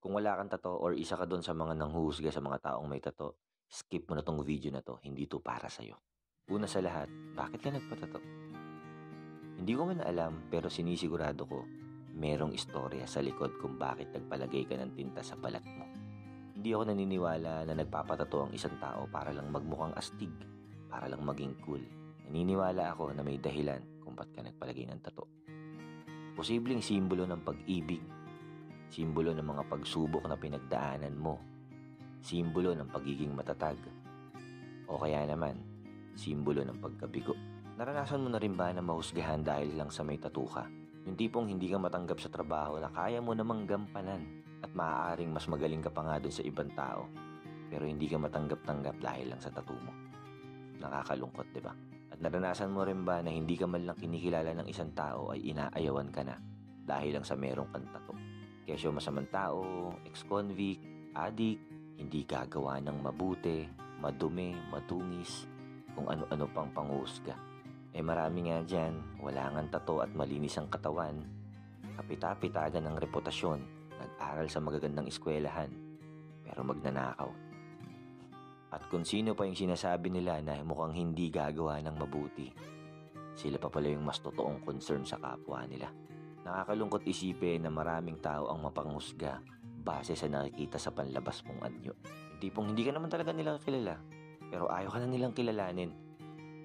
Kung wala kang tato or isa ka doon sa mga nanghuhusga sa mga taong may tato, skip mo na 'tong video na 'to, hindi 'to para sa'yo. Una sa lahat, bakit ka nagpa-tattoo? Hindi ko man alam pero sinisigurado ko merong istorya sa likod kung bakit nagpalagay ka ng tinta sa balat mo. Hindi ako naniniwala na nagpapatato ang isang tao para lang magmukhang astig, para lang maging cool. Naniniwala ako na may dahilan kung ba't ka nagpalagay ng tato. Posibleng simbolo ng pag-ibig, simbolo ng mga pagsubok na pinagdaanan mo, simbolo ng pagiging matatag, o kaya naman, simbolo ng pagkabigo. Naranasan mo na rin ba na mahusgahan dahil lang sa may tattoo ka? Yung tipong hindi ka matanggap sa trabaho na kaya mo namang gampanan at maaaring mas magaling ka pa nga dun sa ibang tao, pero hindi ka matanggap-tanggap dahil lang sa tattoo mo. Nakakalungkot, di ba? At naranasan mo rin ba na hindi ka man lang kinikilala ng isang tao ay inaayawan ka na dahil lang sa merong kang tattoo? Kesyo masamang tao, ex-convict, addict, hindi gagawa ng mabuti, madumi, matungis, kung ano-ano pang panghusga. Marami nga dyan, wala ngang tato at malinis ang katawan, kapita-pitagan ng reputasyon, nag-aral sa magagandang eskwelahan, pero magnanakaw. At kung sino pa yung sinasabi nila na mukhang hindi gagawa ng mabuti, sila pa pala yung mas totoong concern sa kapwa nila. Nakakalungkot isipin na maraming tao ang mapanghusga base sa nakikita sa panlabas mong anyo. Yung tipong hindi ka naman talaga nila kilala, pero ayaw ka na nilang kilalanin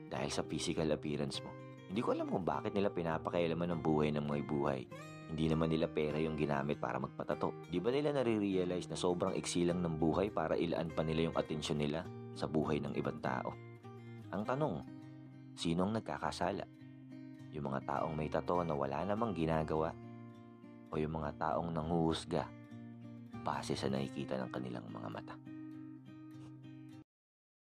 dahil sa physical appearance mo. Hindi ko alam kung bakit nila pinapakialaman ng buhay ng mga buhay. Hindi naman nila pera yung ginamit para magpatato. Di ba nila nare-realize na sobrang iksi lang ng buhay para ilaan pa nila yung atensyon nila sa buhay ng ibang tao? Ang tanong, sino ang nagkakasala? Yung mga taong may tato na wala namang ginagawa o yung mga taong nanghuhusga base sa nakikita ng kanilang mga mata?